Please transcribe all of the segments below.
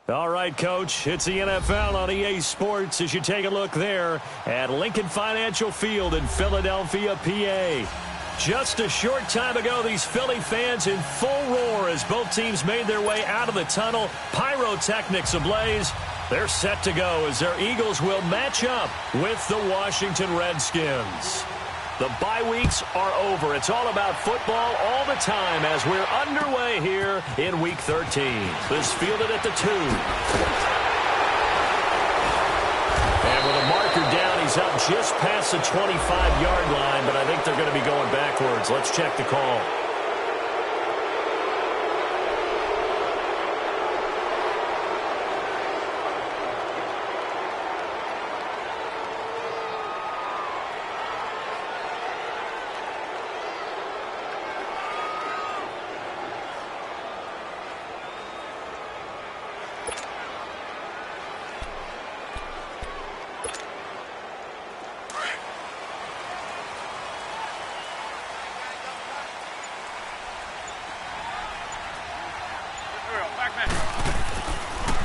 All right, Coach, it's the NFL on EA Sports as you take a look there at Lincoln Financial Field in Philadelphia, PA. Just a short time ago, these Philly fans in full roar as both teams made their way out of the tunnel. Pyrotechnics ablaze. They're set to go as their Eagles will match up with the Washington Redskins. The bye weeks are over. It's all about football all the time as we're underway here in Week 13. This fielded at the 2. And with a marker down, he's up just past the 25-yard line, but I think they're going to be going backwards. Let's check the call.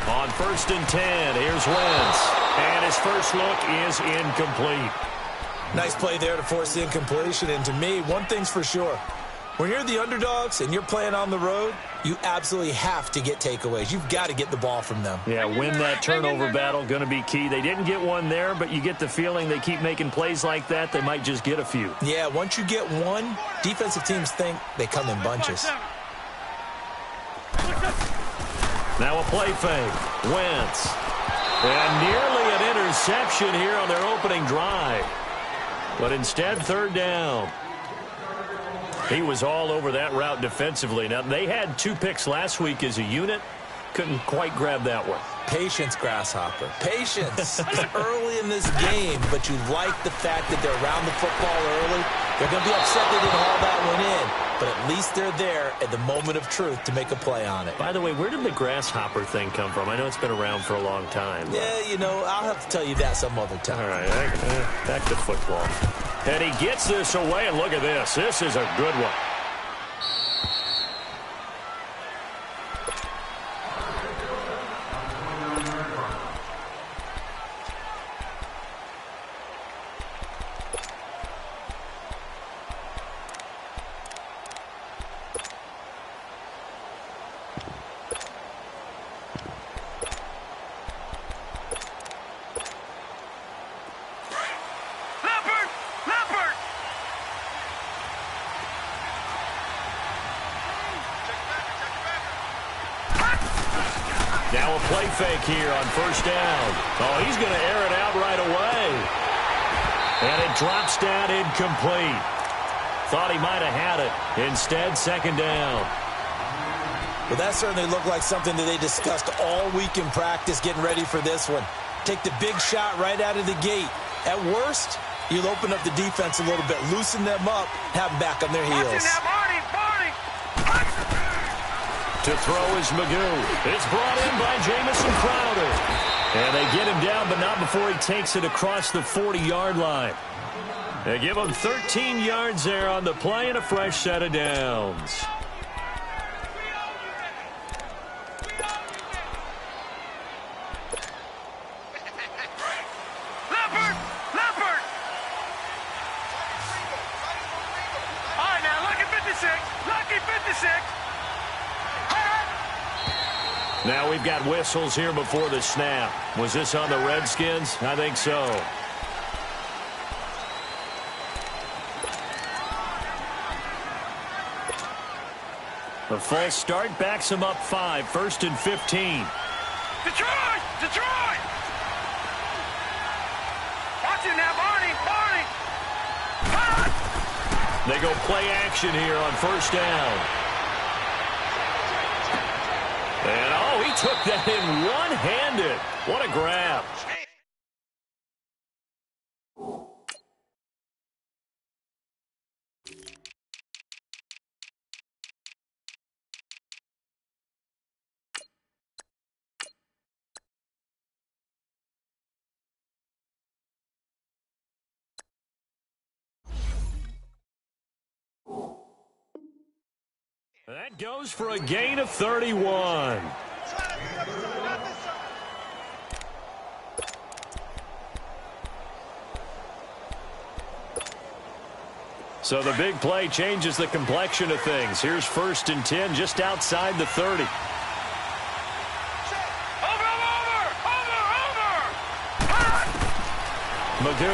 On 1st and 10, here's Wentz. And his first look is incomplete. Nice play there to force the incompletion. And to me, one thing's for sure. When you're the underdogs and you're playing on the road, you absolutely have to get takeaways. You've got to get the ball from them. Yeah, win that turnover battle, going to be key. They didn't get one there, but you get the feeling they keep making plays like that, they might just get a few. Yeah, once you get one, defensive teams think they come in bunches. Now a play fake. Wentz. And nearly an interception here on their opening drive. But instead, 3rd down. He was all over that route defensively. Now, they had 2 picks last week as a unit. Couldn't quite grab that one. Patience, Grasshopper. Patience. It's early in this game, but you like the fact that they're around the football early. They're going to be upset they didn't haul that one in, but at least they're there at the moment of truth to make a play on it. By the way, where did the Grasshopper thing come from? I know it's been around for a long time. Yeah, you know, I'll have to tell you that some other time. All right, back to football. And he gets this away, and look at this. This is a good one. Now a play fake here on 1st down. Oh, he's going to air it out right away. And it drops down incomplete. Thought he might have had it. Instead, 2nd down. Well, that certainly looked like something that they discussed all week in practice getting ready for this one. Take the big shot right out of the gate. At worst, you'll open up the defense a little bit, loosen them up, have them back on their heels. To throw is Magoo. It's brought in by Jamison Crowder. And they get him down, but not before he takes it across the 40-yard line. They give him 13 yards there on the play and a fresh set of downs. Now we've got whistles here before the snap. Was this on the Redskins? I think so. The false start backs him up 5. 1st and 15. Detroit! Detroit! Watch it now, Barney! Barney! Ah! They go play action here on 1st down. And, oh, he took that in one-handed. What a grab. That goes for a gain of 31. So the big play changes the complexion of things. Here's 1st and 10 just outside the 30. Magoo.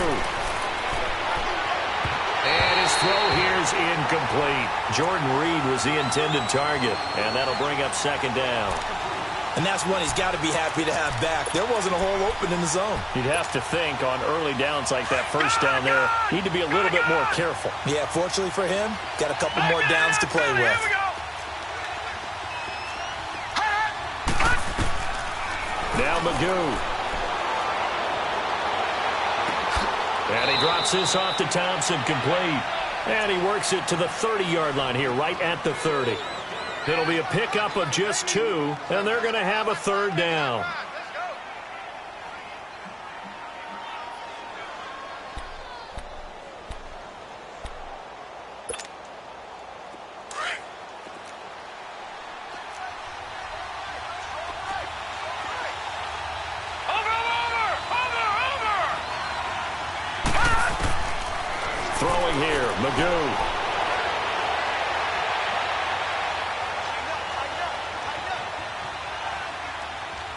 And his throw here is incomplete. Jordan Reed was the intended target, and that'll bring up 2nd down. And that's one he's got to be happy to have back. There wasn't a hole open in the zone. You'd have to think on early downs like that 1st down there, need to be a little bit more careful. Yeah, fortunately for him, got a couple more downs to play with. Now Magoo. And he drops this off to Thompson, complete. And he works it to the 30-yard line here, right at the 30. It'll be a pickup of just 2, and they're going to have a 3rd down. Throwing here, Magoo.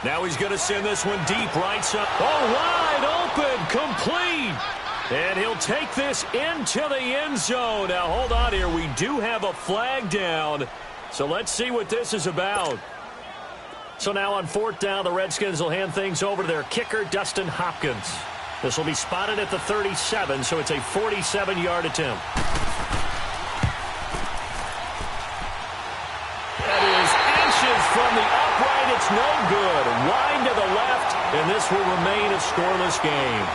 Now he's going to send this one deep right side. Oh, wide open, complete. And he'll take this into the end zone. Now, hold on here. We do have a flag down. So let's see what this is about. So now on 4th down, the Redskins will hand things over to their kicker, Dustin Hopkins. This will be spotted at the 37, so it's a 47-yard attempt. That is inches from the upright. It's no good. Wide to the left, and this will remain a scoreless game.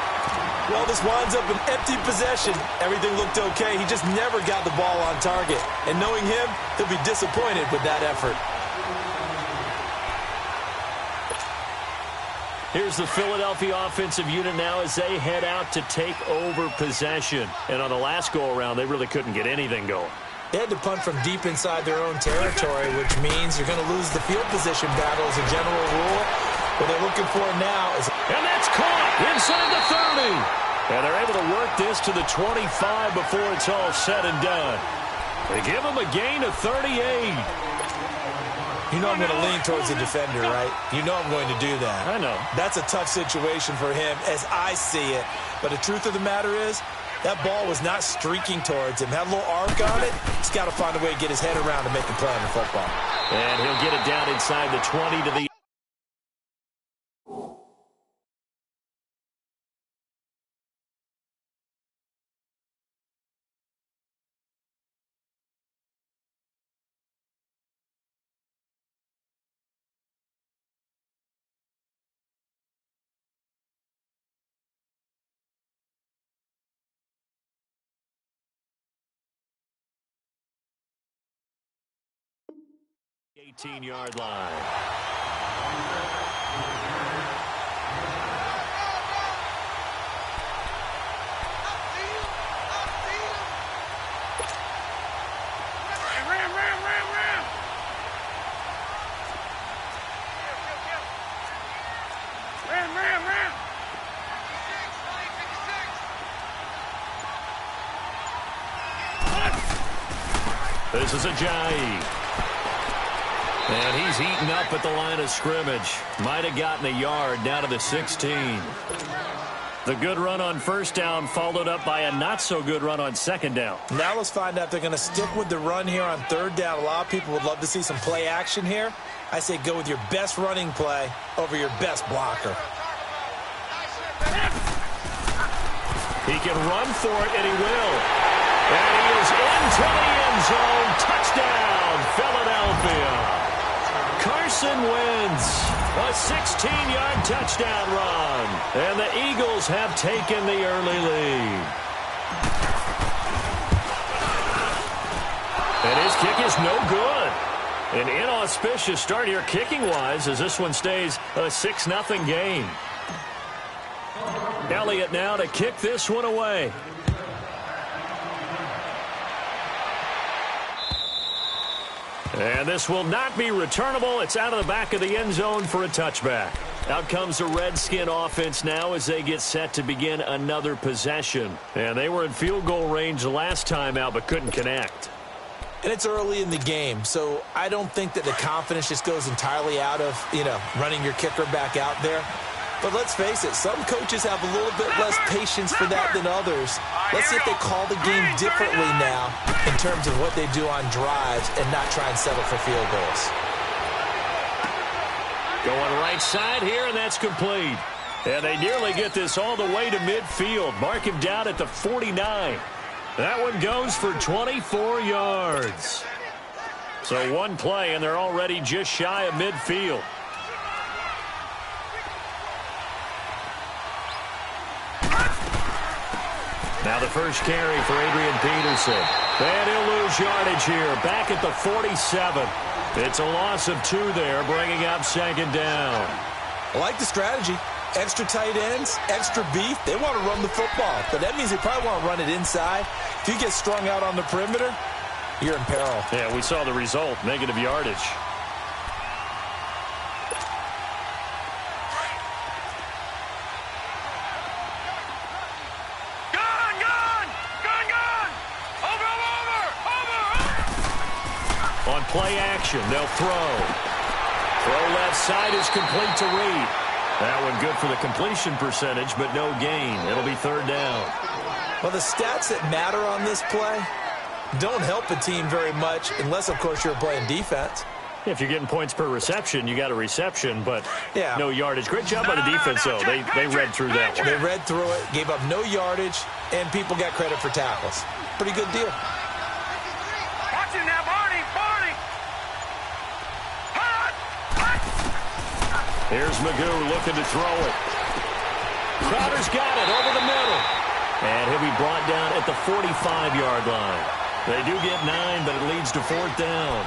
Well, this winds up an empty possession. Everything looked okay. He just never got the ball on target. And knowing him, he'll be disappointed with that effort. Here's the Philadelphia offensive unit now as they head out to take over possession. And on the last go-around, they really couldn't get anything going. They had to punt from deep inside their own territory, which means you're going to lose the field position battle as a general rule. What they're looking for now is... And that's caught inside the 30. And they're able to work this to the 25 before it's all said and done. They give them a gain of 38. You know I'm going to lean towards the defender, right? You know I'm going to do that. I know. That's a tough situation for him as I see it. But the truth of the matter is, that ball was not streaking towards him. Had a little arc on it. He's got to find a way to get his head around and make a play on the football. And he'll get it down inside the 20 to the... ...18-yard line. This is Ajayi. And he's eaten up at the line of scrimmage. Might have gotten a yard down to the 16. The good run on 1st down followed up by a not-so-good run on 2nd down. Now let's find out if they're going to stick with the run here on 3rd down. A lot of people would love to see some play action here. I say go with your best running play over your best blocker. He can run for it, and he will. And he is into the end zone. Touchdown, Philadelphia. Carson wins a 16-yard touchdown run. And the Eagles have taken the early lead. And his kick is no good. An inauspicious start here kicking-wise as this one stays a 6-0 game. Elliott now to kick this one away. And this will not be returnable. It's out of the back of the end zone for a touchback. Out comes the Redskin offense now as they get set to begin another possession. And they were in field goal range the last time out but couldn't connect. And it's early in the game, so I don't think that the confidence just goes entirely out of, running your kicker back out there. But let's face it, some coaches have a little bit less patience for that than others. Let's see if they call the game differently now in terms of what they do on drives and not try and settle for field goals. Going right side here, and that's complete. And they nearly get this all the way to midfield. Mark him down at the 49. That one goes for 24 yards. So one play, and they're already just shy of midfield. Now the first carry for Adrian Peterson. And he'll lose yardage here, back at the 47. It's a loss of 2 there, bringing up second down. I like the strategy. Extra tight ends, extra beef. They want to run the football, but that means they probably want to run it inside. If you get strung out on the perimeter, you're in peril. Yeah, we saw the result, negative yardage. On play action, they'll throw. Throw left side is complete to Reed. That one good for the completion percentage, but no gain. It'll be third down. Well, the stats that matter on this play don't help a team very much unless, of course, you're playing defense. If you're getting points per reception, you got a reception, but no yardage. Great job by the defense, though. They read through that one. They read through it, gave up no yardage, and people got credit for tackles. Pretty good deal. Watch it now, Barney. Here's Magoo looking to throw it. Crowder's got it over the middle. And he'll be brought down at the 45-yard line. They do get 9, but it leads to fourth down.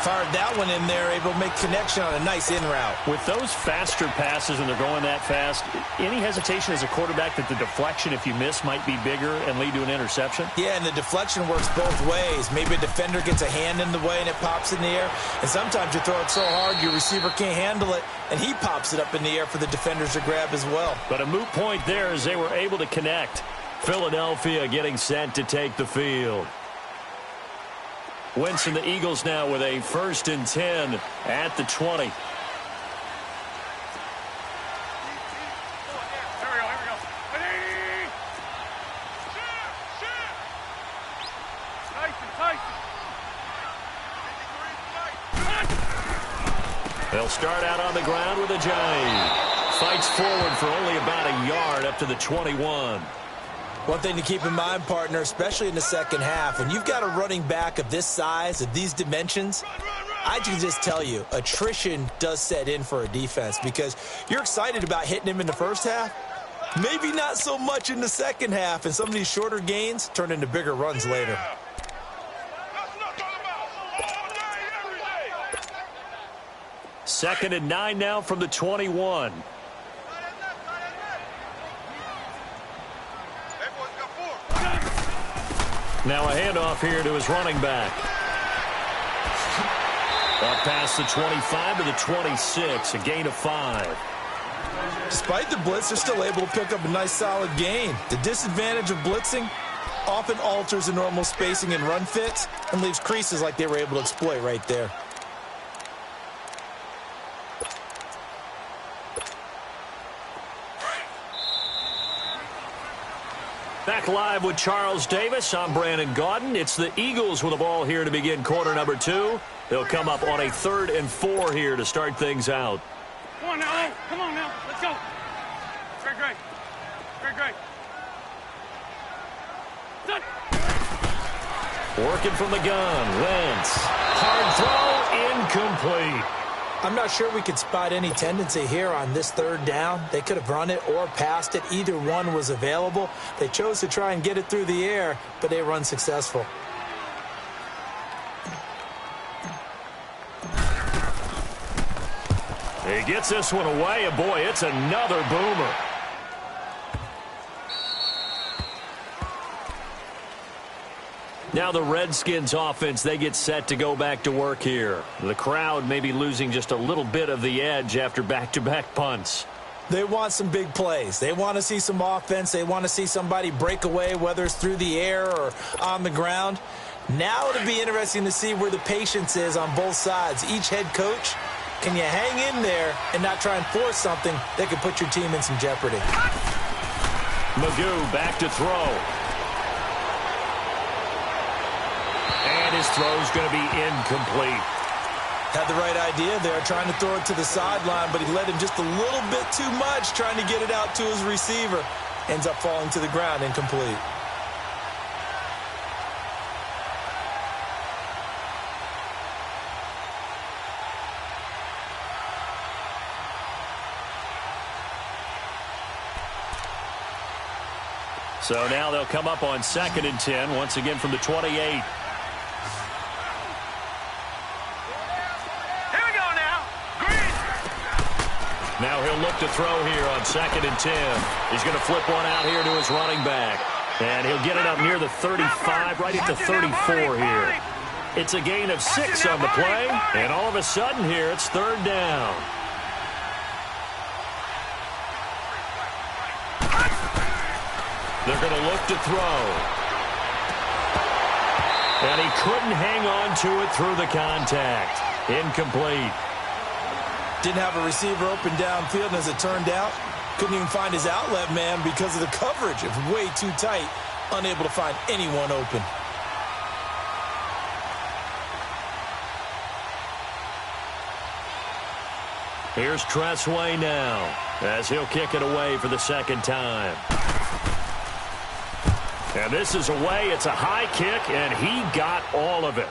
Fired that one in there, able to make connection on a nice in route. With those faster passes and they're going that fast, any hesitation as a quarterback that the deflection, if you miss, might be bigger and lead to an interception? Yeah, and the deflection works both ways. Maybe a defender gets a hand in the way and it pops in the air. And sometimes you throw it so hard your receiver can't handle it, and he pops it up in the air for the defenders to grab as well. But a moot point there as they were able to connect. Philadelphia getting set to take the field. Wentz and the Eagles now with a 1st and 10 at the 20. Here we go. Ready? Tyson. They'll start out on the ground with a jive. Fights forward for only about a yard up to the 21. One thing to keep in mind, partner, especially in the second half, when you've got a running back of this size, of these dimensions, I can just tell you, attrition does set in for a defense because you're excited about hitting him in the first half. Maybe not so much in the second half, and some of these shorter gains turn into bigger runs later. Second and 9 now from the 21. Now a handoff here to his running back. Up past the 25 to the 26, a gain of 5. Despite the blitz, they're still able to pick up a nice solid gain. The disadvantage of blitzing often alters the normal spacing and run fits and leaves creases like they were able to exploit right there. Back live with Charles Davis. I'm Brandon Gaudin. It's the Eagles with the ball here to begin quarter number 2. They'll come up on a 3rd and 4 here to start things out. Come on now, come on now. Let's go. Great. Working from the gun. Wentz. Hard throw. Incomplete. I'm not sure we could spot any tendency here on this 3rd down. They could have run it or passed it. Either one was available. They chose to try and get it through the air, but they were unsuccessful. He gets this one away, and boy, it's another boomer. Now the Redskins offense, they get set to go back to work here. The crowd may be losing just a little bit of the edge after back-to-back punts. They want some big plays. They want to see some offense. They want to see somebody break away, whether it's through the air or on the ground. Now it'll be interesting to see where the patience is on both sides. Each head coach, can you hang in there and not try and force something that could put your team in some jeopardy? Magoo back to throw. And his throw's going to be incomplete. Had the right idea there, trying to throw it to the sideline, but he let him just a little bit too much, trying to get it out to his receiver. Ends up falling to the ground, incomplete. So now they'll come up on 2nd and 10, once again from the 28. Now he'll look to throw here on 2nd and 10. He's going to flip one out here to his running back. And he'll get it up near the 35, right at the 34 here. It's a gain of 6 on the play. And all of a sudden here, it's 3rd down. They're going to look to throw. And he couldn't hang on to it through the contact. Incomplete. Didn't have a receiver open downfield, and as it turned out, couldn't even find his outlet man because of the coverage. It was way too tight, unable to find anyone open. Here's Tressway now, as he'll kick it away for the 2nd time. And this is away. It's a high kick, and he got all of it.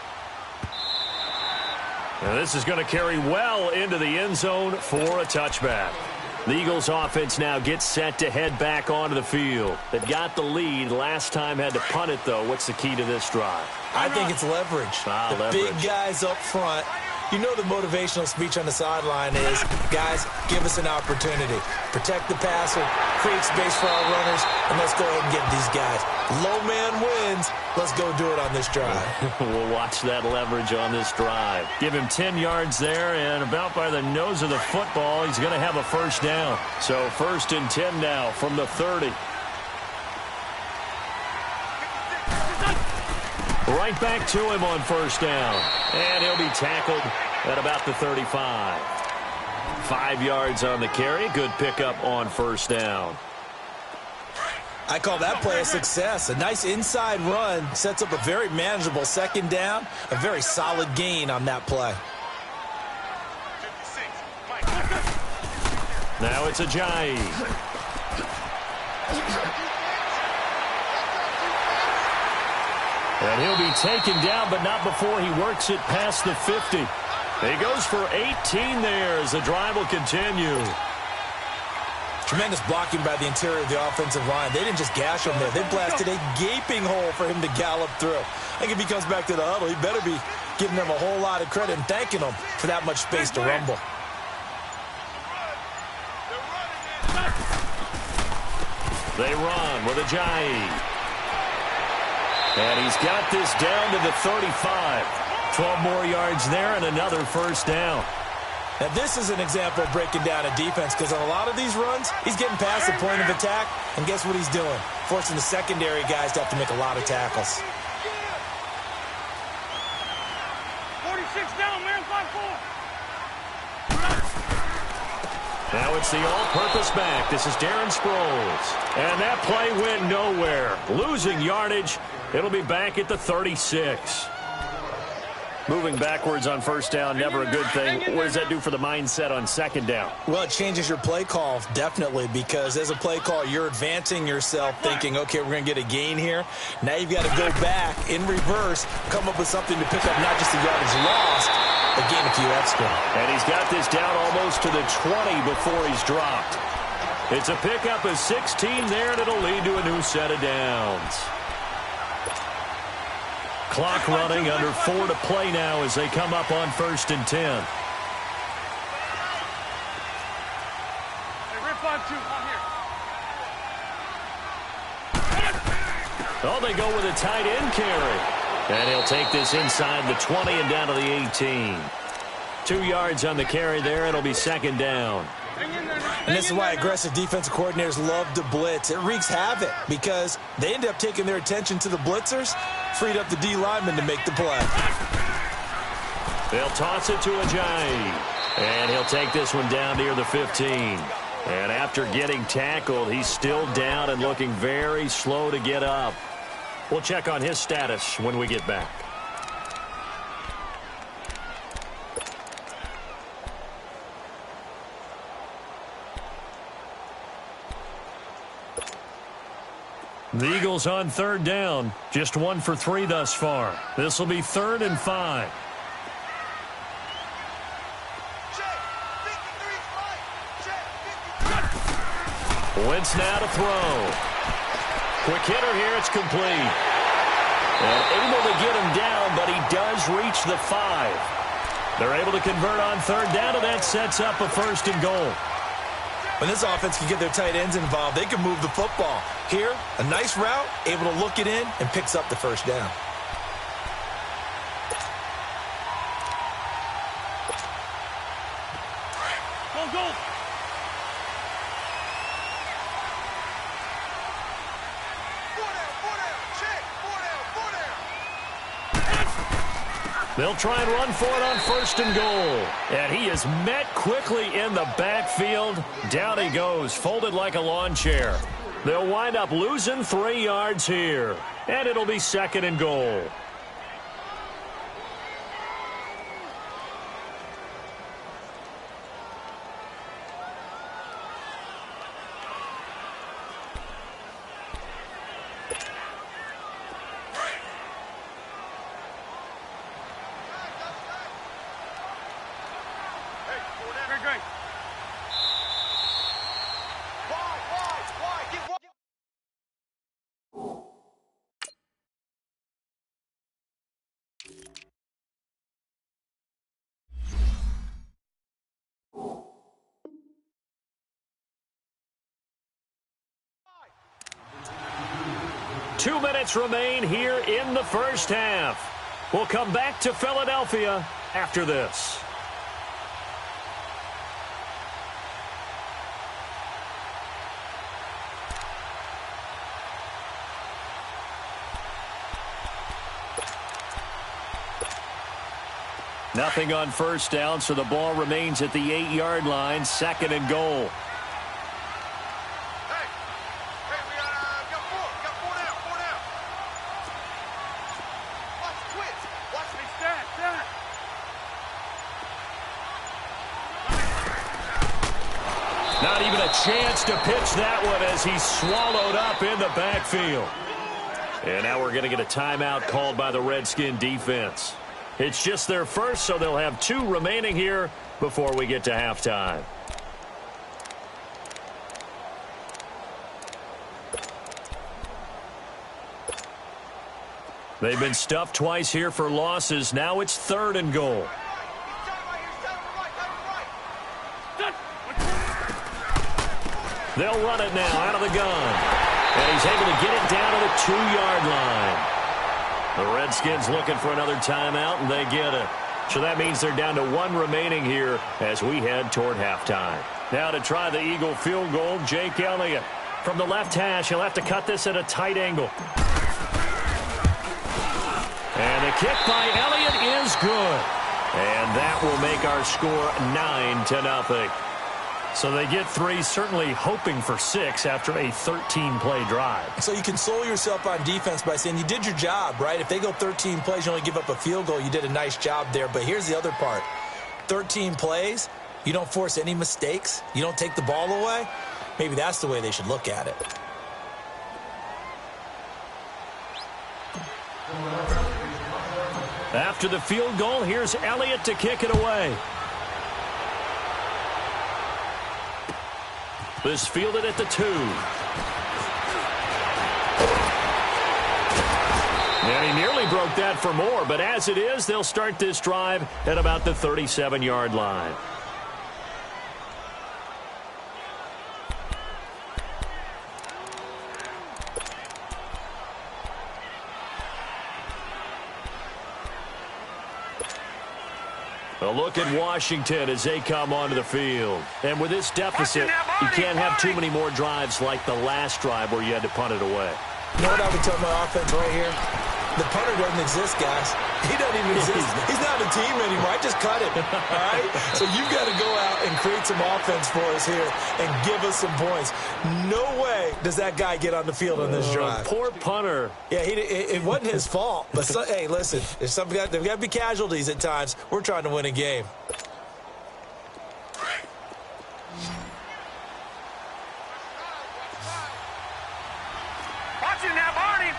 And this is going to carry well into the end zone for a touchback. The Eagles offense now gets set to head back onto the field. They've got the lead. Last time had to punt it, though. What's the key to this drive? I think it's leverage. Leverage. Big guys up front. You know the motivational speech on the sideline is, guys, give us an opportunity. Protect the passer, create space for our runners, and let's go ahead and get these guys. Low man wins. Let's go do it on this drive. We'll watch that leverage on this drive. Give him 10 yards there, and about by the nose of the football, he's going to have a 1st down. So 1st and 10 now from the 30. Right back to him on 1st down. And he'll be tackled at about the 35. 5 yards on the carry. Good pickup on 1st down. I call that play a success. A nice inside run sets up a very manageable 2nd down. A very solid gain on that play. Now it's Ajayi. And he'll be taken down, but not before he works it past the 50. He goes for 18 there as the drive will continue. Tremendous blocking by the interior of the offensive line. They didn't just gash him there. They blasted a gaping hole for him to gallop through. I think if he comes back to the huddle, he better be giving them a whole lot of credit and thanking them for that much space to rumble. They run with Ajayi. And he's got this down to the 35. 12 more yards there and another 1st down. Now, this is an example of breaking down a defense because on a lot of these runs, he's getting past the point of attack, and guess what he's doing? Forcing the secondary guys to have to make a lot of tackles. 46 down, man, 5-4. Now it's the all-purpose back. This is Darren Sproles. And that play went nowhere. Losing yardage. It'll be back at the 36. Moving backwards on 1st down, never a good thing. What does that do for the mindset on 2nd down? Well, it changes your play call, definitely, because as a play call, you're advancing yourself thinking, okay, we're going to get a gain here. Now you've got to go back in reverse, come up with something to pick up not just the yardage lost, but gain a few extra. And he's got this down almost to the 20 before he's dropped. It's a pickup of 16 there, and it'll lead to a new set of downs. Clock running, under 4 to play now as they come up on 1st and 10. Hey, rip 5-2, on here. Oh, they go with a tight end carry. And he'll take this inside the 20 and down to the 18. 2 yards on the carry there. It'll be second down. And this is why aggressive defensive coordinators love to blitz. It wreaks havoc because they end up taking their attention to the blitzers, freed up the D lineman to make the play. They'll toss it to Ajayi. And he'll take this one down near the 15. And after getting tackled, he's still down and looking very slow to get up. We'll check on his status when we get back. The Eagles on third down. Just 1 for 3 thus far. This will be 3rd and 5. Wentz now to throw. Quick hitter here. It's complete. And able to get him down, but he does reach the 5. They're able to convert on third down, and that sets up a 1st and goal. When this offense can get their tight ends involved, they can move the football. Here, a nice route, able to look it in, and picks up the 1st down. Go, go. They'll try and run for it on 1st and goal. And he is met quickly in the backfield. Down he goes, folded like a lawn chair. They'll wind up losing 3 yards here. And it'll be 2nd and goal. Great. 2 minutes remain here in the first half. We'll come back to Philadelphia after this. Nothing on 1st down, so the ball remains at the 8-yard line, 2nd and goal. Not even a chance to pitch that one as he's swallowed up in the backfield. And now we're going to get a timeout called by the Redskin defense. It's just their first, so they'll have 2 remaining here before we get to halftime. They've been stuffed twice here for losses. Now it's 3rd and goal. They'll run it now out of the gun. And he's able to get it down to the 2-yard line. The Redskins looking for another timeout, and they get it. So that means they're down to 1 remaining here as we head toward halftime. Now to try the Eagle field goal, Jake Elliott. From the left hash, he'll have to cut this at a tight angle. And the kick by Elliott is good. And that will make our score 9-0. So they get 3, certainly hoping for 6 after a 13-play drive. So you console yourself on defense by saying you did your job, right? If they go 13 plays, you only give up a field goal, you did a nice job there. But here's the other part. 13 plays, you don't force any mistakes, you don't take the ball away. Maybe that's the way they should look at it. After the field goal, here's Elliott to kick it away. This fielded at the 2. And he nearly broke that for more, but as it is, they'll start this drive at about the 37-yard line. A look at Washington as they come onto the field. And with this deficit, you can't have too many more drives like the last drive where you had to punt it away. You know what I would tell my offense right here? The punter doesn't exist, guys. He doesn't even exist. He's not a team anymore. I just cut him, all right? So you've got to go out and create some offense for us here and give us some points. No way does that guy get on the field on this drive. Poor punter. Yeah, it wasn't his fault. But, hey, listen, there's got to be casualties at times. We're trying to win a game. Watching now, Barney.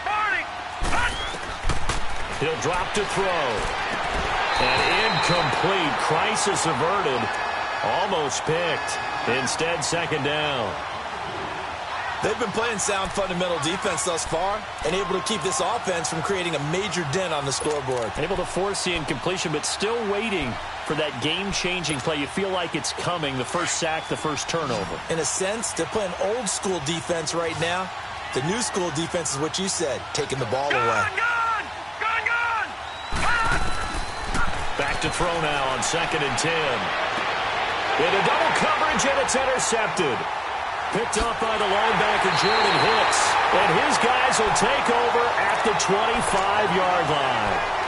He'll drop to throw. And incomplete. Crisis averted. Almost picked. Instead, second down. They've been playing sound fundamental defense thus far and able to keep this offense from creating a major dent on the scoreboard. Able to force the incompletion, but still waiting for that game-changing play. You feel like it's coming, the first sack, the first turnover. In a sense, they're playing old-school defense right now. The new school defense is what you said, taking the ball away. Back to throw now on 2nd and 10. Into double coverage, and it's intercepted. Picked off by the linebacker, Jordan Hicks. And his guys will take over at the 25-yard line.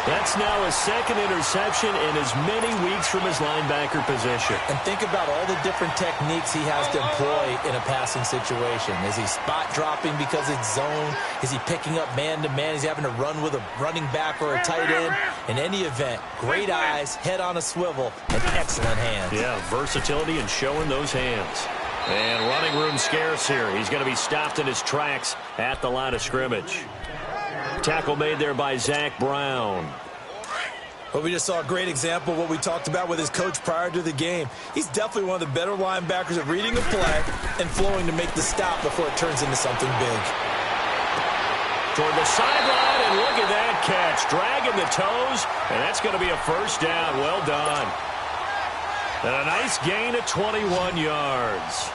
That's now his second interception in as many weeks from his linebacker position. And think about all the different techniques he has to employ in a passing situation. Is he spot dropping because it's zone? Is he picking up man-to-man? Is he having to run with a running back or a tight end? In any event, great eyes, head on a swivel, and excellent hands. Yeah, versatility and showing those hands. And running room scarce here. He's going to be stopped in his tracks at the line of scrimmage. Tackle made there by Zach Brown. Well, we just saw a great example of what we talked about with his coach prior to the game. He's definitely one of the better linebackers at reading a play and flowing to make the stop before it turns into something big. Toward the sideline, and look at that catch. Dragging the toes, and that's going to be a first down. Well done. And a nice gain of 21 yards.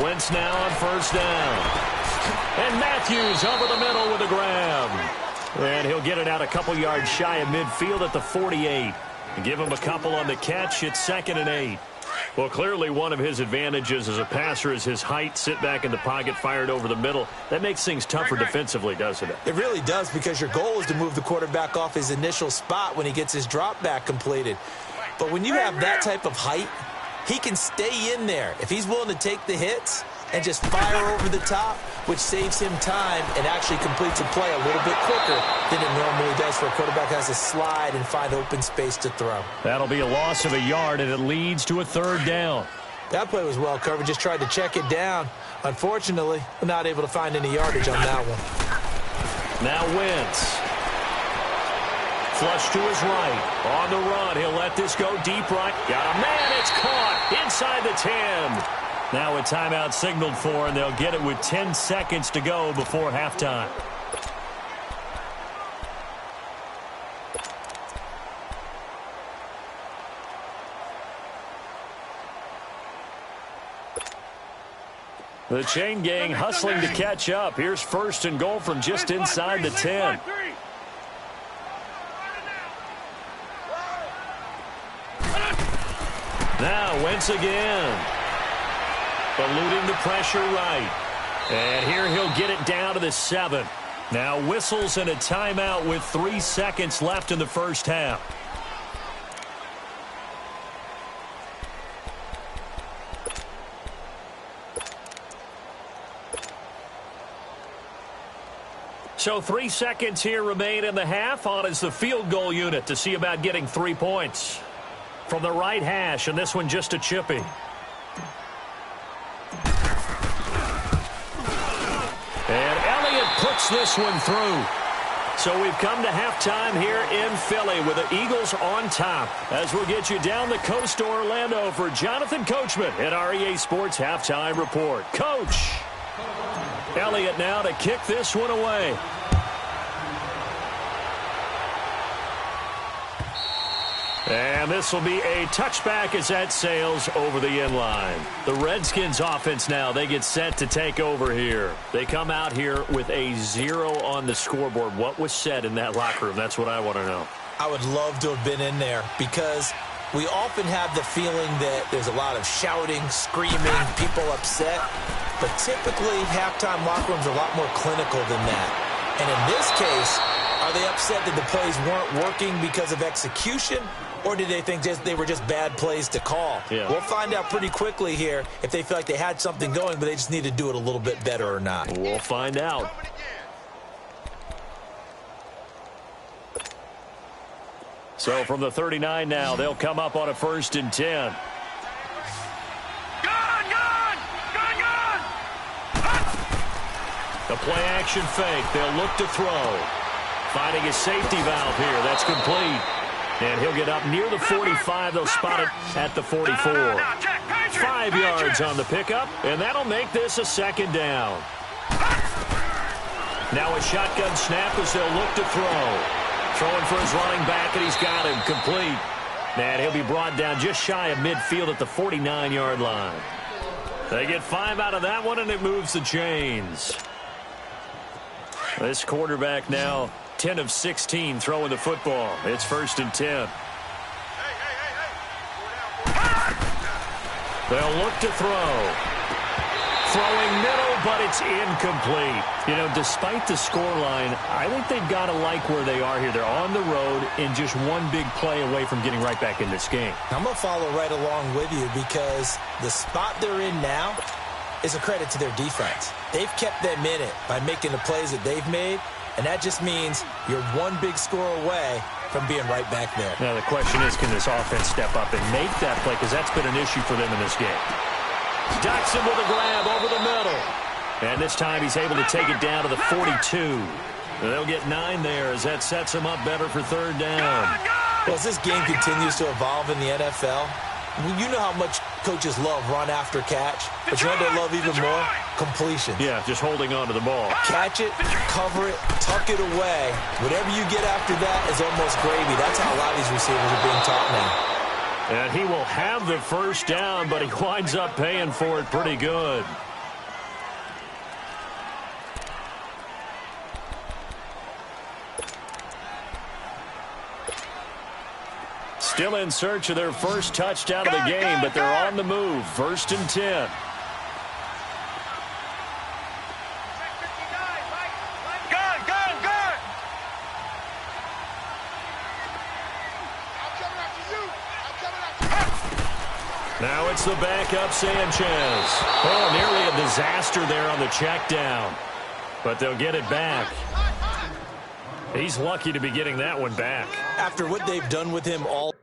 Wentz now on first down. And Matthews over the middle with a grab. And he'll get it out a couple yards shy of midfield at the 48. Give him a couple on the catch. It's 2nd and 8. Well, clearly one of his advantages as a passer is his height. Sit back in the pocket, fired over the middle. That makes things tougher defensively, doesn't it? It really does, because your goal is to move the quarterback off his initial spot when he gets his drop back completed. But when you have that type of height, he can stay in there if he's willing to take the hits and just fire over the top, which saves him time and actually completes a play a little bit quicker than it normally does for a quarterback who has to slide and find open space to throw. That'll be a loss of a yard, and it leads to a 3rd down. That play was well covered. Just tried to check it down. Unfortunately, we're not able to find any yardage on that one. Now Wentz. Flush to his right. On the run. He'll let this go deep right. Got a man. It's caught inside the 10. Now a timeout signaled for, and they'll get it with 10 seconds to go before halftime. The chain gang hustling to catch up. Here's 1st and goal from just inside the 10. Now Wentz again. Eluding the pressure right. And here he'll get it down to the 7. Now whistles and a timeout with 3 seconds left in the first half. So 3 seconds here remain in the half. On is the field goal unit to see about getting 3 points. From the right hash, and this one just a chippy. And Elliott puts this one through. So we've come to halftime here in Philly with the Eagles on top. As we'll get you down the coast to Orlando for Jonathan Coachman at our EA Sports Halftime Report. Coach. Elliott now to kick this one away. And this will be a touchback as that sails over the end line. The Redskins offense now, they get set to take over here. They come out here with a 0 on the scoreboard. What was said in that locker room? That's what I want to know. I would love to have been in there because we often have the feeling that there's a lot of shouting, screaming, people upset. But typically, halftime locker rooms are a lot more clinical than that. And in this case, are they upset that the plays weren't working because of execution? Or did they think they were just bad plays to call? Yeah. We'll find out pretty quickly here if they feel like they had something going, but they just need to do it a little bit better or not. We'll find out. So from the 39 now, they'll come up on a 1st and 10. The play action fake. They'll look to throw. Finding a safety valve here. That's complete. And he'll get up near the 45. They'll spot it at the 44. 5 yards on the pickup, and that'll make this a 2nd down. Now a shotgun snap as they'll look to throw. Throwing for his running back, and he's got him complete. And he'll be brought down just shy of midfield at the 49-yard line. They get 5 out of that one, and it moves the chains. This quarterback now 10 of 16 throwing the football. It's 1st and 10. They'll look to throw. Throwing middle, but it's incomplete. You know, despite the scoreline, I think they've got to like where they are here. They're on the road and just one big play away from getting right back in this game. I'm going to follow right along with you because the spot they're in now is a credit to their defense. They've kept them in it by making the plays that they've made, and that just means you're one big score away from being right back there. Now the question is, can this offense step up and make that play? Because that's been an issue for them in this game. Dotson with a grab over the middle. And this time he's able to take it down to the 42. They'll get 9 there as that sets them up better for 3rd down. Well, as this game continues to evolve in the NFL, you know how much coaches love run after catch, but you know they love even more? Completion. Yeah, just holding on to the ball. Catch it, cover it, tuck it away. Whatever you get after that is almost gravy. That's how a lot of these receivers are being taught now. And he will have the 1st down, but he winds up paying for it pretty good. Still in search of their first touchdown of the game, but they're on the move. 1st and 10. Now it's the backup Sanchez. Oh, nearly a disaster there on the check down. But they'll get it back. He's lucky to be getting that one back. After what they've done with him all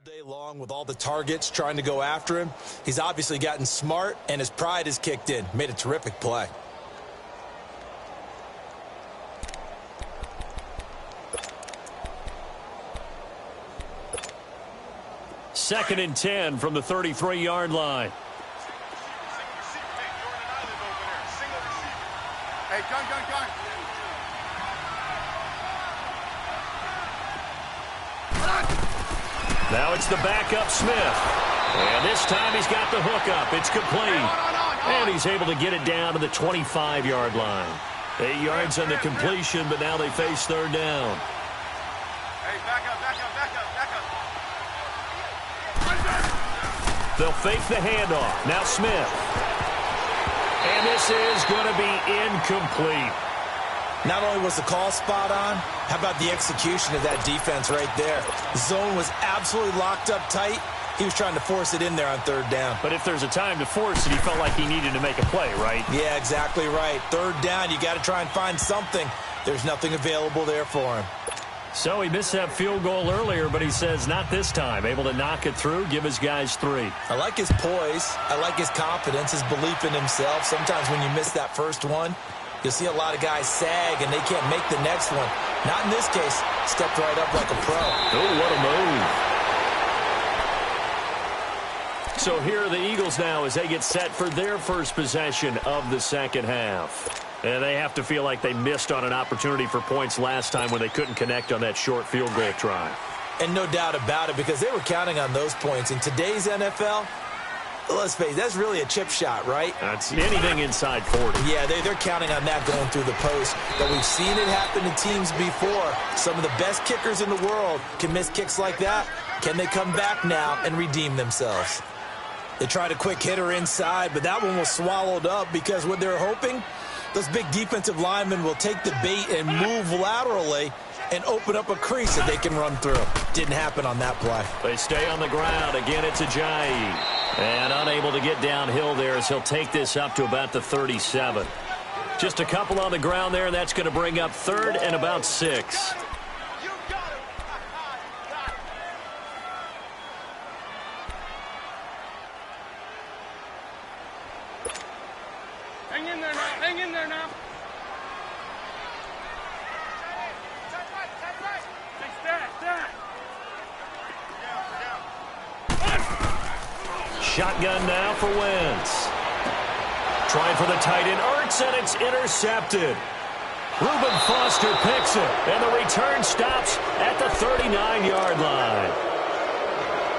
day long with all the targets trying to go after him. He's obviously gotten smart, and his pride has kicked in. Made a terrific play. Second and 10 from the 33-yard line. Hey, gun. Now it's the backup Smith. And this time he's got the hook up. It's complete. And he's able to get it down to the 25-yard line. 8 yards on the completion, but now they face 3rd down. Hey, back up. They'll fake the handoff. Now Smith. And this is going to be incomplete. Not only was the call spot on, how about the execution of that defense right there? The zone was absolutely locked up tight. He was trying to force it in there on third down. But if there's a time to force it, he felt like he needed to make a play, right? Yeah, exactly right. Third down, you got to try and find something. There's nothing available there for him. So he missed that field goal earlier, but he says not this time. Able to knock it through, give his guys 3. I like his poise. I like his confidence, his belief in himself. Sometimes when you miss that first one, you'll see a lot of guys sag and they can't make the next one. Not in this case. Stepped right up like a pro. Oh, what a move. So here are the Eagles now as they get set for their first possession of the second half. And they have to feel like they missed on an opportunity for points last time when they couldn't connect on that short field goal try. And no doubt about it, because they were counting on those points. In today's NFL, let's face it, that's really a chip shot, right? That's anything inside 40. Yeah, they're counting on that going through the post. But we've seen it happen to teams before. Some of the best kickers in the world can miss kicks like that. Can they come back now and redeem themselves? They tried a quick hitter inside, but that one was swallowed up because what they're hoping, those big defensive linemen will take the bait and move laterally and open up a crease that they can run through. Didn't happen on that play. They stay on the ground. Again, it's Ajayi. And unable to get downhill there as he'll take this up to about the 37. Just a couple on the ground there, and that's going to bring up 3rd and about 6. Hang in there now. Hang in there now. Shotgun now for Wentz. Trying for the tight end, Ertz, and it's intercepted. Reuben Foster picks it, and the return stops at the 39-yard line.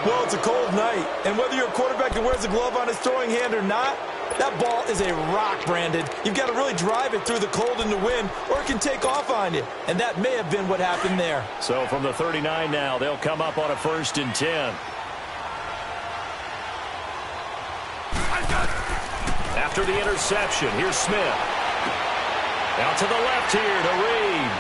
Well, it's a cold night, and whether you're a quarterback that wears a glove on his throwing hand or not, that ball is a rock, Brandon. You've got to really drive it through the cold and the wind, or it can take off on you. And that may have been what happened there. So from the 39 now, they'll come up on a 1st and 10. After the interception, here's Smith. Out to the left here to Reed.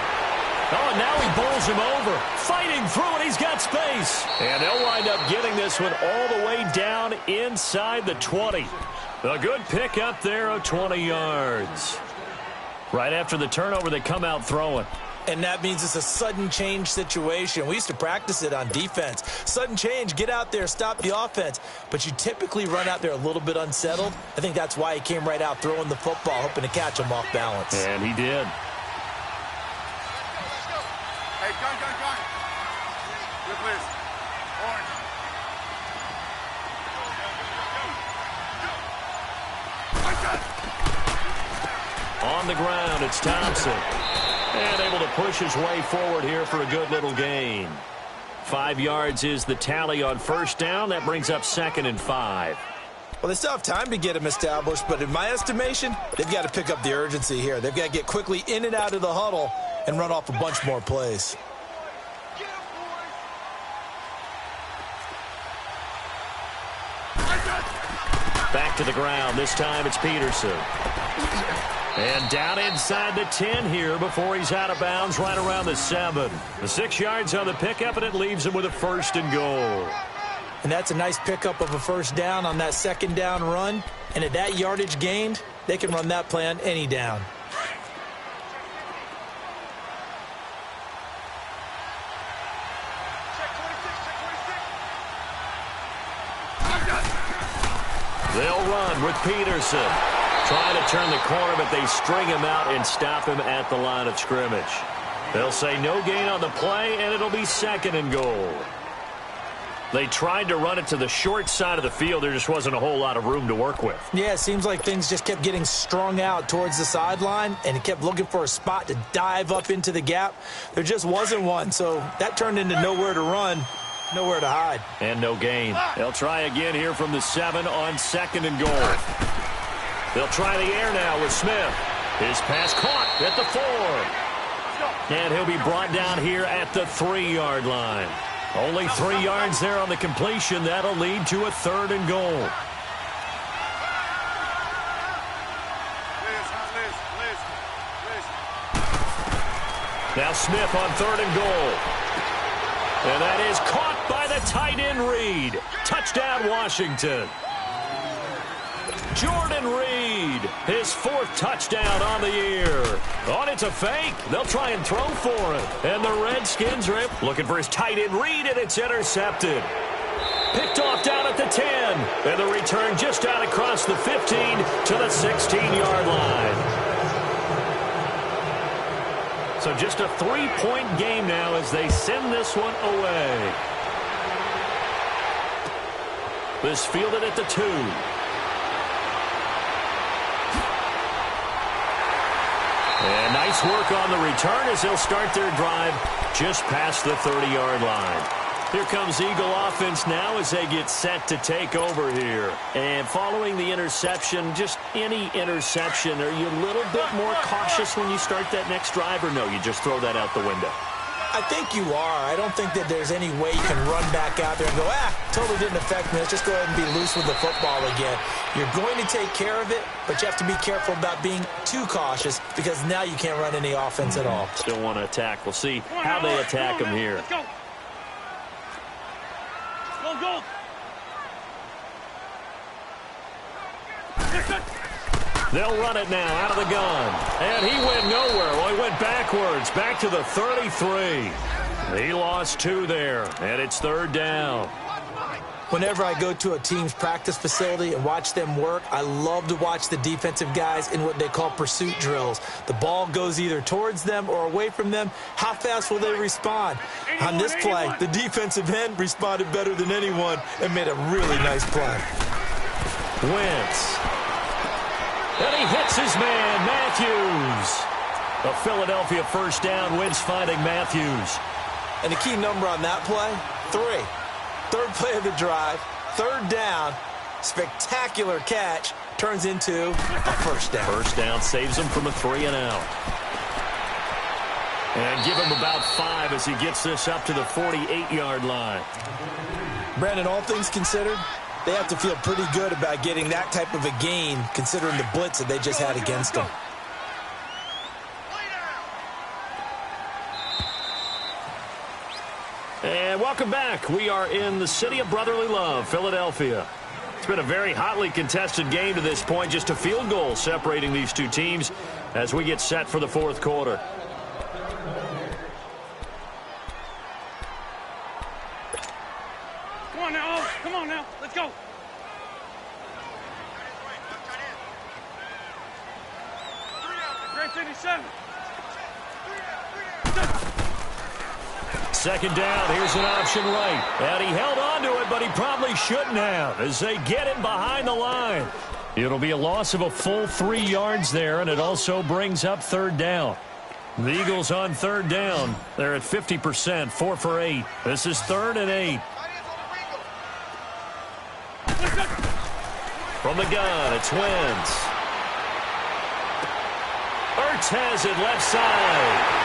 Oh, and now he bowls him over. Fighting through it, he's got space. And they'll wind up getting this one all the way down inside the 20. A good pick up there of 20 yards. Right after the turnover, they come out throwing. And that means it's a sudden change situation. We used to practice it on defense. Sudden change, get out there, stop the offense. But you typically run out there a little bit unsettled. I think that's why he came right out throwing the football, hoping to catch him off balance. And he did. Hey, gun. Good please. Orange. On the ground, it's Thompson. And able to push his way forward here for a good little gain. 5 yards is the tally on 1st down. That brings up 2nd and 5. Well, they still have time to get him established, but in my estimation, they've got to pick up the urgency here. They've got to get quickly in and out of the huddle and run off a bunch more plays. Back to the ground. This time it's Peterson. And down inside the 10 here before he's out of bounds right around the 7. The 6 yards on the pickup, and it leaves him with a 1st and goal. And that's a nice pickup of a 1st down on that 2nd down run. And at that yardage gained, they can run that play on any down. They'll run with Peterson. Trying to turn the corner, but they string him out and stop him at the line of scrimmage. They'll say no gain on the play, and it'll be 2nd and goal. They tried to run it to the short side of the field. There just wasn't a whole lot of room to work with. Yeah, it seems like things just kept getting strung out towards the sideline, and he kept looking for a spot to dive up into the gap. There just wasn't one, so that turned into nowhere to run, nowhere to hide. And no gain. They'll try again here from the 7 on 2nd and goal. They'll try the air now with Smith. His pass caught at the 4. And he'll be brought down here at the 3-yard line. Only 3 yards there on the completion. That'll lead to a 3rd and goal. Now Smith on 3rd and goal. And that is caught by the tight end Reed. Touchdown, Washington. Jordan Reed, his 4th touchdown on the year. On it's a fake. They'll try and throw for it. And the Redskins looking for his tight end Reed, and it's intercepted. Picked off down at the 10. And the return just out across the 15 to the 16-yard line. So just a 3-point game now as they send this one away. This fielded at the 2. And nice work on the return as they'll start their drive just past the 30-yard line. Here comes Eagle offense now as they get set to take over here. And following the interception, just any interception, are you a little bit more cautious when you start that next drive, or no, you just throw that out the window? I think you are. I don't think that there's any way you can run back out there and go, totally didn't affect me. Let's just go ahead and be loose with the football again. You're going to take care of it, but you have to be careful about being too cautious because now you can't run any offense at all. Still want to attack. We'll see how they attack them here. Let's go. Go. They'll run it now out of the gun. And he went nowhere. Well, he went backwards, back to the 33. He lost 2 there, and it's 3rd down. Whenever I go to a team's practice facility and watch them work, I love to watch the defensive guys in what they call pursuit drills. The ball goes either towards them or away from them. How fast will they respond? On this play, the defensive end responded better than anyone and made a really nice play. Wentz. And he hits his man, Matthews. A Philadelphia first down. Wentz finding Matthews. And the key number on that play, 3. 3rd play of the drive, 3rd down, spectacular catch, turns into a first down. First down saves him from a 3-and-out. And give him about 5 as he gets this up to the 48-yard line. Brandon, all things considered, they have to feel pretty good about getting that type of a gain considering the blitz that they just had against them. And welcome back. We are in the city of brotherly love, Philadelphia. It's been a very hotly contested game to this point. Just a field goal separating these two teams as we get set for the 4th quarter. Come on now. Come on now. Let's go. Great 57. 2nd down, here's an option right. And he held on to it, but he probably shouldn't have as they get him behind the line. It'll be a loss of a full 3 yards there, and it also brings up 3rd down. The Eagles on 3rd down. They're at 50%, 4 for 8. This is 3rd and 8. From the gun, it's Wentz. Ertz has it left side.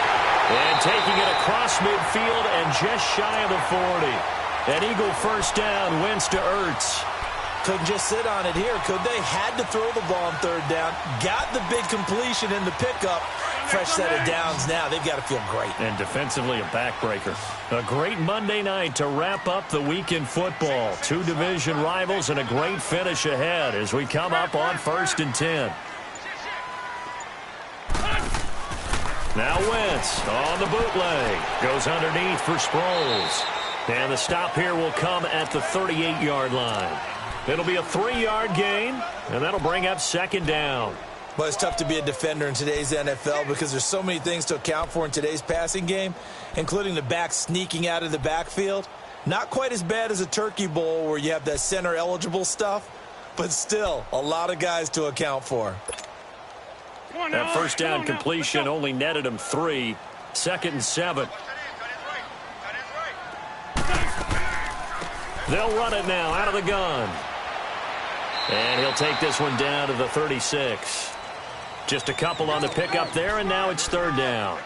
And taking it across midfield and just shy of the 40. An Eagle first down, Wentz to Ertz. Couldn't just sit on it here, could they? Had to throw the ball on 3rd down. Got the big completion in the pickup. Fresh set of downs now. They've got to feel great. And defensively, a backbreaker. A great Monday night to wrap up the week in football. 2 division rivals and a great finish ahead as we come up on 1st and 10. Now Wentz on the bootleg. Goes underneath for Sproles. And the stop here will come at the 38-yard line. It'll be a 3-yard gain, and that'll bring up 2nd down. Well, it's tough to be a defender in today's NFL because there's so many things to account for in today's passing game, including the back sneaking out of the backfield. Not quite as bad as a Turkey Bowl where you have that center-eligible stuff, but still a lot of guys to account for. That first down completion only netted him 3. 2nd and 7. They'll run it now out of the gun. And he'll take this one down to the 36. Just a couple on the pickup there, and now it's 3rd down.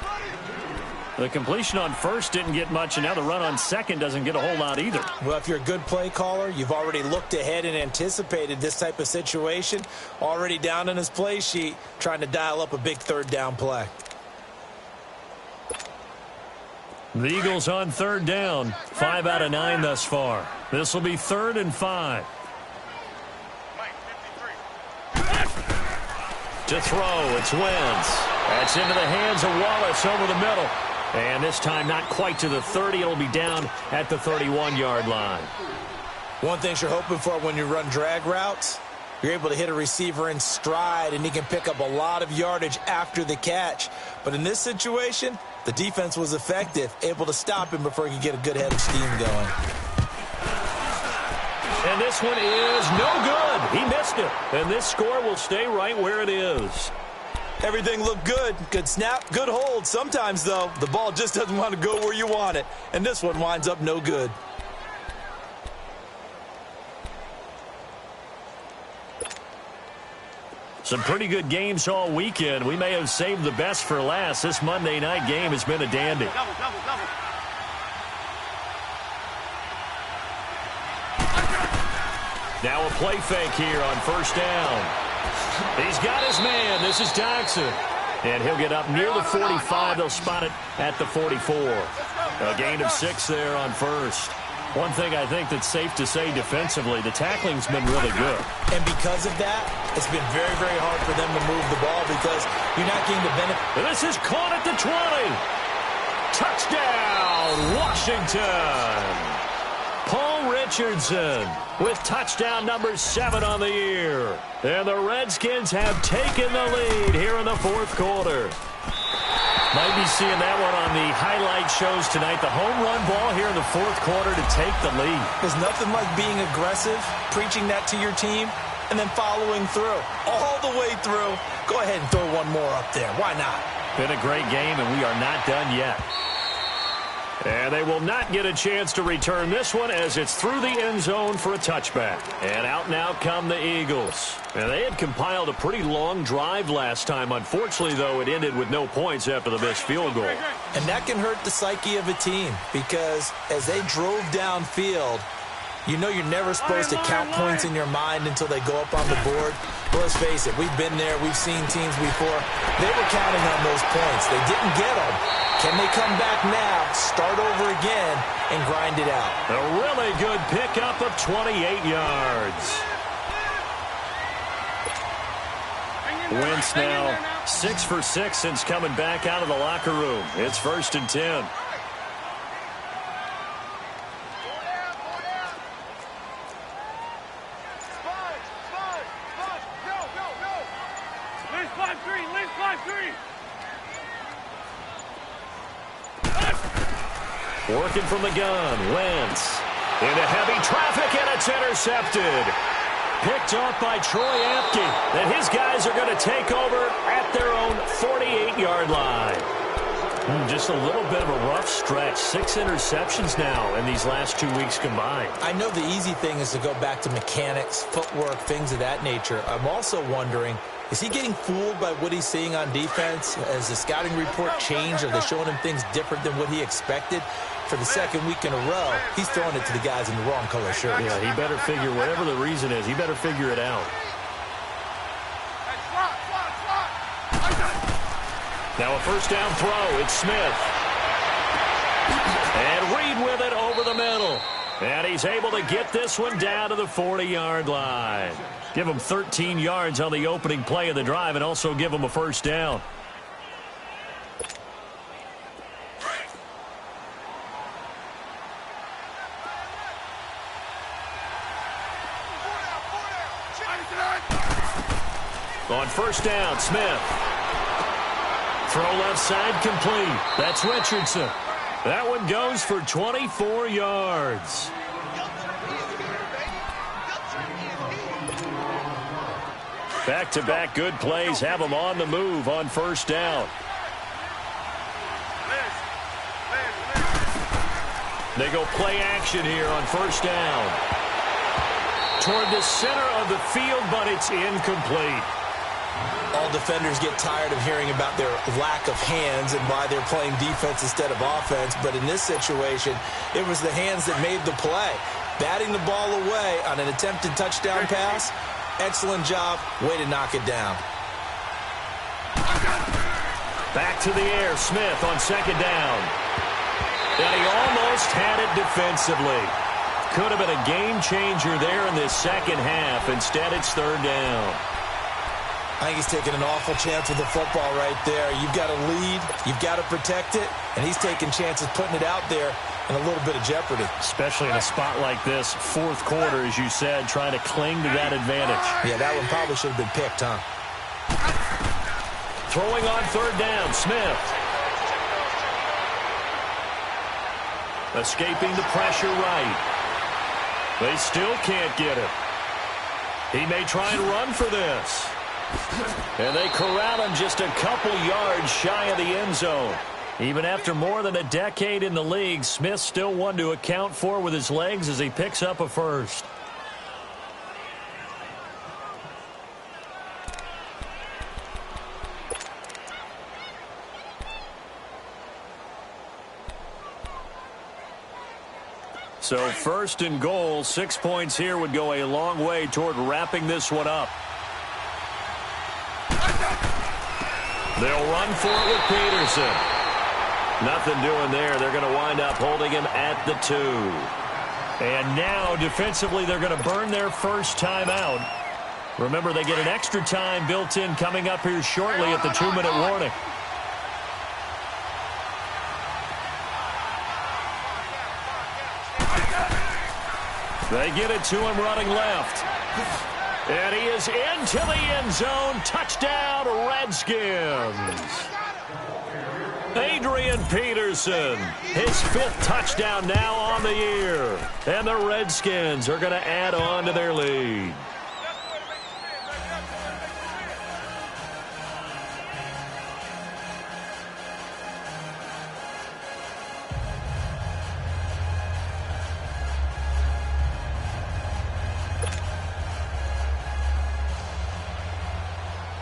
The completion on 1st didn't get much, and now the run on 2nd doesn't get a whole lot either. Well, if you're a good play caller, you've already looked ahead and anticipated this type of situation. Already down in his play sheet, trying to dial up a big 3rd down play. The Eagles on third down. 5 out of 9 thus far. This will be 3rd and 5. To throw, it's Wentz. That's into the hands of Wallace over the middle. And this time not quite to the 30. It'll be down at the 31-yard line. One thing you're hoping for when you run drag routes, you're able to hit a receiver in stride, and he can pick up a lot of yardage after the catch. But in this situation, the defense was effective, able to stop him before he could get a good head of steam going. And this one is no good. He missed it. And this score will stay right where it is. Everything looked good. Good snap, good hold. Sometimes, though, the ball just doesn't want to go where you want it. And this one winds up no good. Some pretty good games all weekend. We may have saved the best for last. This Monday night game has been a dandy. Double. Now a play fake here on first down. He's got his man. This is Jackson. And he'll get up near the 45. They'll spot it at the 44. A gain of 6 there on first. One thing I think that's safe to say defensively, the tackling's been really good. And because of that, it's been very, very hard for them to move the ball because you're not getting the benefit. This is caught at the 20. Touchdown, Washington. Paul Richardson with touchdown number 7 on the year. And the Redskins have taken the lead here in the 4th quarter. Might be seeing that one on the highlight shows tonight. The home run ball here in the 4th quarter to take the lead. There's nothing like being aggressive, preaching that to your team, and then following through. All the way through. Go ahead and throw one more up there. Why not? Been a great game, and we are not done yet. And they will not get a chance to return this one as it's through the end zone for a touchback. And out now come the Eagles. And they had compiled a pretty long drive last time. Unfortunately, though, it ended with no points after the missed field goal. And that can hurt the psyche of a team because as they drove downfield, you know you're never supposed to count points in your mind until they go up on the board. But let's face it, we've been there. We've seen teams before. They were counting on those points. They didn't get them. Can they come back now, start over again, and grind it out? A really good pickup of 28 yards. Wentz now 6 for 6 since coming back out of the locker room. It's 1st and 10. Working from the gun, Wentz. Into heavy traffic, and it's intercepted. Picked off by Troy Apke. And his guys are going to take over at their own 48-yard line. Just a little bit of a rough stretch. 6 interceptions now in these last 2 weeks combined. I know the easy thing is to go back to mechanics, footwork, things of that nature. I'm also wondering, is he getting fooled by what he's seeing on defense? Has the scouting report changed? Are they showing him things different than what he expected? For the 2nd week in a row, he's throwing it to the guys in the wrong color shirts. Yeah, he better figure, whatever the reason is, he better figure it out. Now a first down throw. It's Smith. And Reed with it over the middle. And he's able to get this one down to the 40-yard line. Give him 13 yards on the opening play of the drive and also give him a first down. On first down, Smith. Throw left side complete. That's Richardson. That one goes for 24 yards. Back-to-back good plays have them on the move on first down. They go play action here on first down. Toward the center of the field, but it's incomplete. All defenders get tired of hearing about their lack of hands and why they're playing defense instead of offense. But in this situation, it was the hands that made the play. Batting the ball away on an attempted touchdown pass. Excellent job. Way to knock it down. Back to the air. Smith on second down. And he almost had it defensively. Could have been a game changer there in this second half. Instead, it's third down. I think he's taking an awful chance with the football right there. You've got to lead, you've got to protect it, and he's taking chances putting it out there in a little bit of jeopardy. Especially in a spot like this, fourth quarter, as you said, trying to cling to that advantage. Yeah, that one probably should have been picked, huh? Throwing on third down, Smith. Escaping the pressure right. They still can't get it. He may try and run for this. And they corral him just a couple yards shy of the end zone. Even after more than a decade in the league, Smith's still one to account for with his legs as he picks up a first. So first and goal, 6 points here would go a long way toward wrapping this one up. They'll run for it with Peterson. Nothing doing there. They're going to wind up holding him at the 2. And now, defensively, they're going to burn their first time out. Remember, they get an extra time built in coming up here shortly at the 2-minute warning. They get it to him running left. And he is into the end zone. Touchdown, Redskins. Adrian Peterson, his 5th touchdown now on the year. And the Redskins are going to add on to their lead.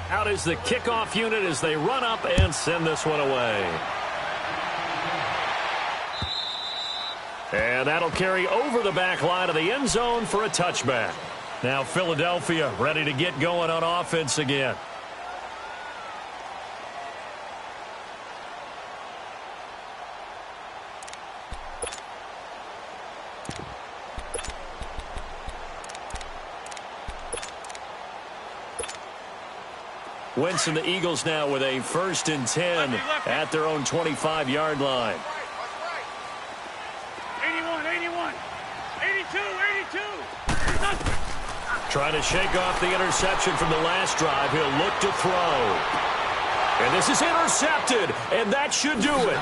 Out is the kickoff unit as they run up and send this one away. And that'll carry over the back line of the end zone for a touchback. Now Philadelphia ready to get going on offense again. Wentz and the Eagles now with a 1st and 10 at their own 25-yard line. 81, 81, 82, 82. Trying to shake off the interception from the last drive. He'll look to throw. And this is intercepted, and that should do it.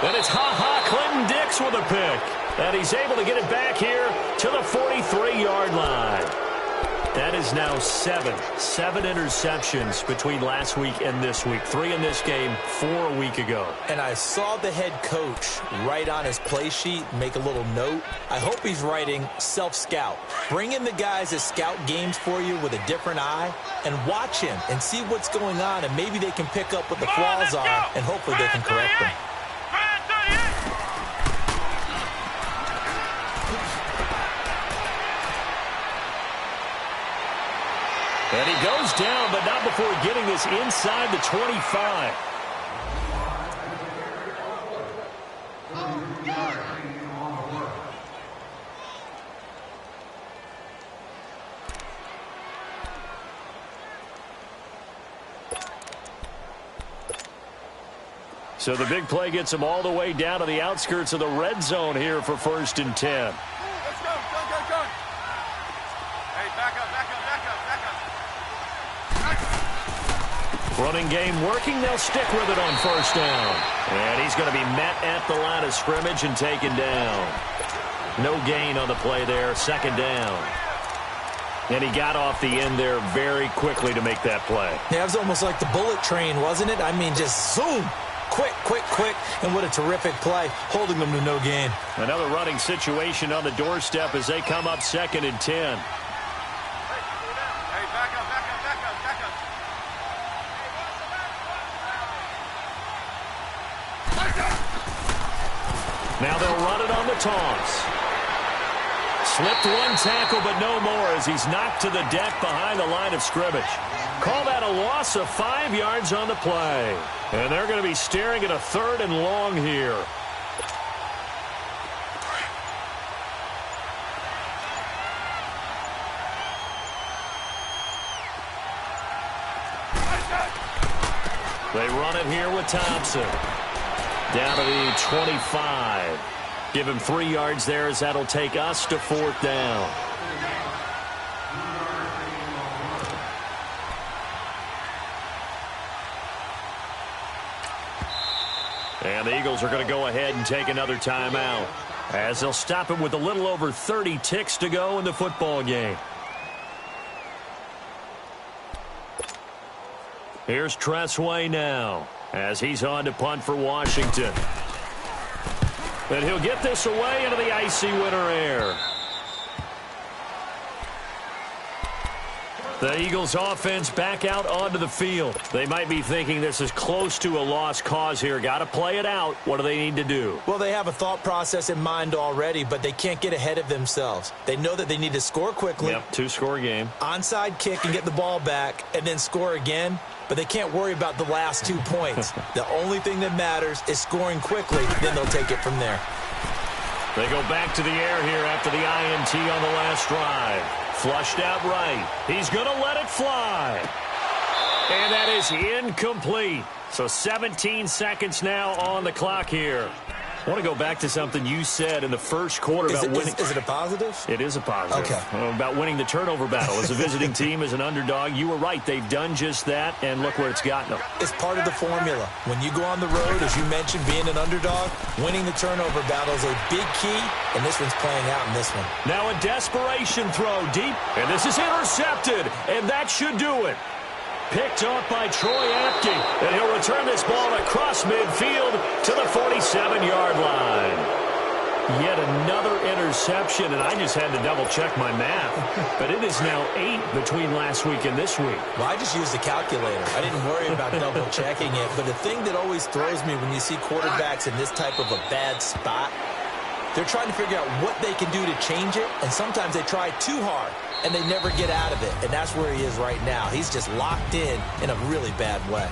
And it's Clinton Dix with a pick. And he's able to get it back here to the 43-yard line. That is now 7 interceptions between last week and this week. 3 in this game, 4 a week ago. And I saw the head coach write on his play sheet, make a little note. I hope he's writing self-scout. Bring in the guys that scout games for you with a different eye and watch him and see what's going on, and maybe they can pick up what the flaws are, and hopefully they can correct them. And he goes down, but not before getting this inside the 25. So the big play gets him all the way down to the outskirts of the red zone here for 1st and 10. Let's go, go. Hey, back up. Running game working. They'll stick with it on 1st down. And he's going to be met at the line of scrimmage and taken down. No gain on the play there. 2nd down. And he got off the end there very quickly to make that play. Yeah, it was almost like the bullet train, wasn't it? I mean, just zoom. Quick. And what a terrific play, holding them to no gain. Another running situation on the doorstep as they come up 2nd and 10. Hey, back up. Now they'll run it on the toss. Slipped one tackle, but no more as he's knocked to the deck behind the line of scrimmage. Call that a loss of 5 yards on the play. And they're going to be staring at a 3rd and long here. They run it here with Thompson. Down to the 25. Give him 3 yards there as that'll take us to 4th down. And the Eagles are going to go ahead and take another timeout, as they'll stop it with a little over 30 ticks to go in the football game. Here's Tressway now, as he's on to punt for Washington. And he'll get this away into the icy winter air. The Eagles offense back out onto the field. They might be thinking this is close to a lost cause here. Got to play it out. What do they need to do? Well, they have a thought process in mind already, but they can't get ahead of themselves. They know that they need to score quickly. Yep, 2-score game. Onside kick and get the ball back and then score again. But they can't worry about the last 2 points. The only thing that matters is scoring quickly. Then they'll take it from there. They go back to the air here after the INT on the last drive. Flushed out right. He's going to let it fly. And that is incomplete. So 17 seconds now on the clock here. I want to go back to something you said in the first quarter about winning. Is it a positive? It is a positive. Okay. About winning the turnover battle. As a visiting team, as an underdog, you were right. They've done just that, and look where it's gotten them. It's part of the formula. When you go on the road, as you mentioned, being an underdog, winning the turnover battle is a big key, and this one's playing out in this one. Now a desperation throw deep, and this is intercepted, and that should do it. Picked off by Troy Apke, and he'll return this ball across midfield to the 47-yard line. Yet another interception, and I just had to double-check my math. But it is now 8 between last week and this week. Well, I just used the calculator. I didn't worry about double-checking it. But the thing that always throws me when you see quarterbacks in this type of a bad spot, they're trying to figure out what they can do to change it, and sometimes they try too hard, and they never get out of it. And that's where he is right now. He's just locked in a really bad way.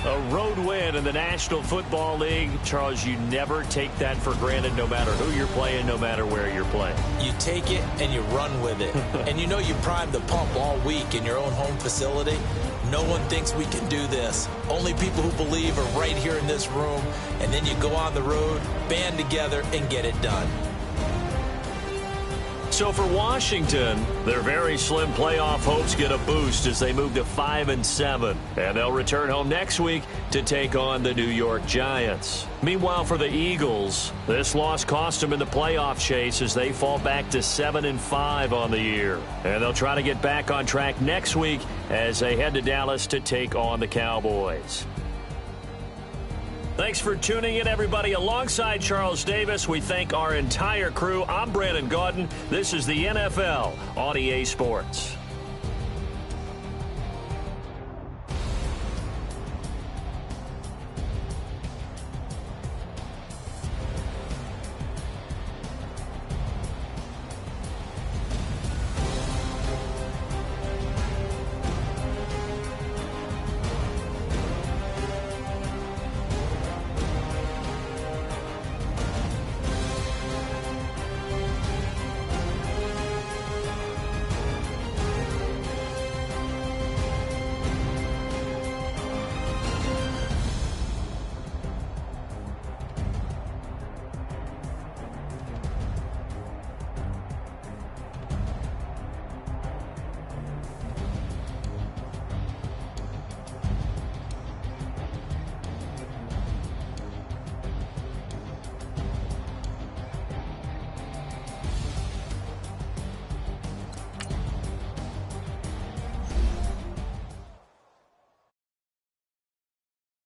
A road win in the National Football League. Charles, you never take that for granted, no matter who you're playing, no matter where you're playing. You take it and you run with it. And you know you primed the pump all week in your own home facility. No one thinks we can do this. Only people who believe are right here in this room. And then you go on the road, band together, and get it done. So for Washington, their very slim playoff hopes get a boost as they move to 5-7. And they'll return home next week to take on the New York Giants. Meanwhile, for the Eagles, this loss cost them in the playoff chase as they fall back to 7-5 on the year. And they'll try to get back on track next week as they head to Dallas to take on the Cowboys. Thanks for tuning in, everybody. Alongside Charles Davis, we thank our entire crew. I'm Brandon Gaudin. This is the NFL on EA Sports.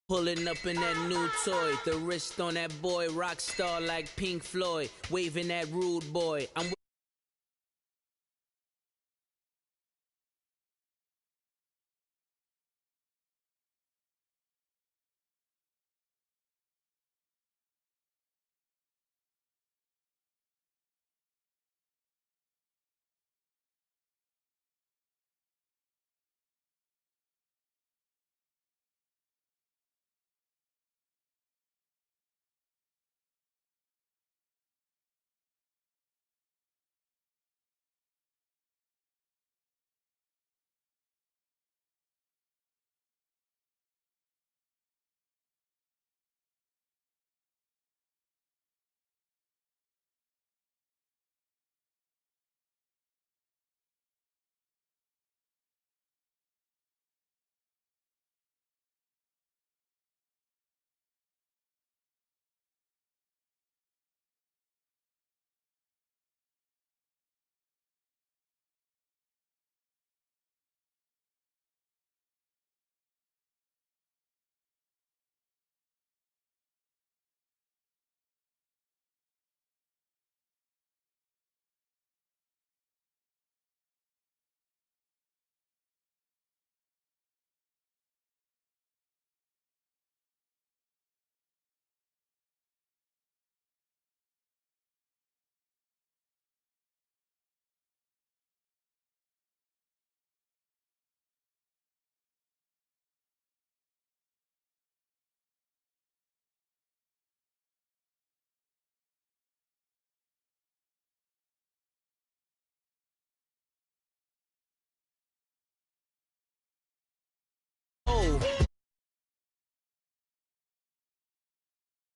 Pulling up in that new toy, the wrist on that boy, rock star like Pink Floyd, waving that rude boy. I'm